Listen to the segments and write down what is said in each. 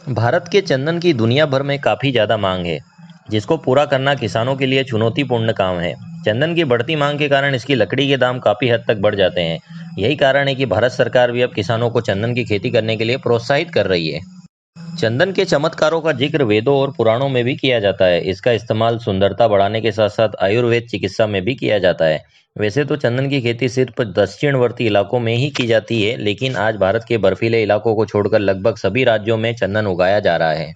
भारत के चंदन की दुनिया भर में काफ़ी ज़्यादा मांग है, जिसको पूरा करना किसानों के लिए चुनौतीपूर्ण काम है। चंदन की बढ़ती मांग के कारण इसकी लकड़ी के दाम काफ़ी हद तक बढ़ जाते हैं। यही कारण है कि भारत सरकार भी अब किसानों को चंदन की खेती करने के लिए प्रोत्साहित कर रही है। चंदन के चमत्कारों का जिक्र वेदों और पुराणों में भी किया जाता है। इसका इस्तेमाल सुंदरता बढ़ाने के साथ साथ आयुर्वेद चिकित्सा में भी किया जाता है। वैसे तो चंदन की खेती सिर्फ दक्षिणवर्ती इलाकों में ही की जाती है, लेकिन आज भारत के बर्फीले इलाकों को छोड़कर लगभग सभी राज्यों में चंदन उगाया जा रहा है।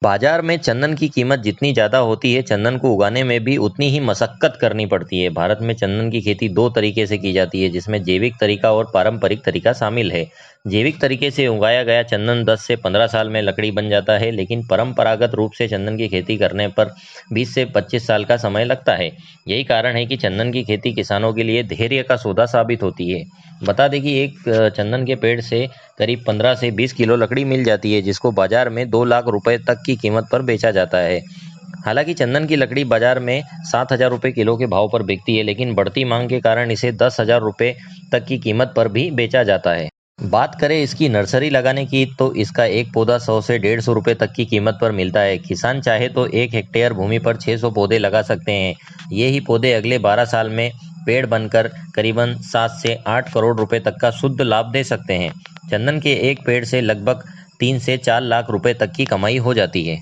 बाजार में चंदन की कीमत जितनी ज़्यादा होती है, चंदन को उगाने में भी उतनी ही मशक्कत करनी पड़ती है। भारत में चंदन की खेती दो तरीके से की जाती है, जिसमें जैविक तरीका और पारंपरिक तरीका शामिल है। जैविक तरीके से उगाया गया चंदन 10 से 15 साल में लकड़ी बन जाता है, लेकिन परंपरागत रूप से चंदन की खेती करने पर 20 से 25 साल का समय लगता है। यही कारण है कि चंदन की खेती किसानों के लिए धैर्य का सौदा साबित होती है। बता दें कि एक चंदन के पेड़ से करीब 15 से 20 किलो लकड़ी मिल जाती है, जिसको बाजार में 2 लाख रुपए तक की कीमत पर बेचा जाता है। हालांकि चंदन की लकड़ी बाजार में 7,000 रुपये किलो के भाव पर बिकती है, लेकिन बढ़ती मांग के कारण इसे 10,000 रुपये तक की कीमत पर भी बेचा जाता है। बात करें इसकी नर्सरी लगाने की, तो इसका एक पौधा 100 से 150 रुपये तक की कीमत पर मिलता है। किसान चाहे तो 1 हेक्टेयर भूमि पर 600 पौधे लगा सकते हैं। ये ही पौधे अगले 12 साल में पेड़ बनकर करीबन 7 से 8 करोड़ रुपए तक का शुद्ध लाभ दे सकते हैं। चंदन के एक पेड़ से लगभग 3 से 4 लाख रुपए तक की कमाई हो जाती है।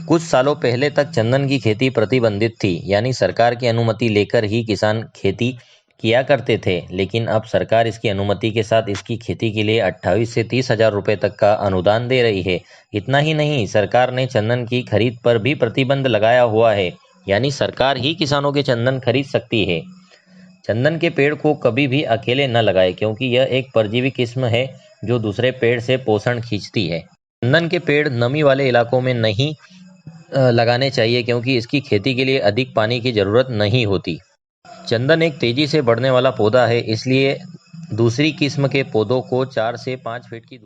कुछ सालों पहले तक चंदन की खेती प्रतिबंधित थी, यानी सरकार की अनुमति लेकर ही किसान खेती किया करते थे, लेकिन अब सरकार इसकी अनुमति के साथ इसकी खेती के लिए 28 से 30 हजार रुपये तक का अनुदान दे रही है। इतना ही नहीं, सरकार ने चंदन की खरीद पर भी प्रतिबंध लगाया हुआ है, यानी सरकार ही किसानों के चंदन खरीद सकती है। चंदन के पेड़ को कभी भी अकेले न लगाएं, क्योंकि यह एक परजीवी किस्म है जो दूसरे पेड़ से पोषण खींचती है। चंदन के पेड़ नमी वाले इलाकों में नहीं लगाने चाहिए, क्योंकि इसकी खेती के लिए अधिक पानी की ज़रूरत नहीं होती। चंदन एक तेजी से बढ़ने वाला पौधा है, इसलिए दूसरी किस्म के पौधों को 4 से 5 फीट की दूरी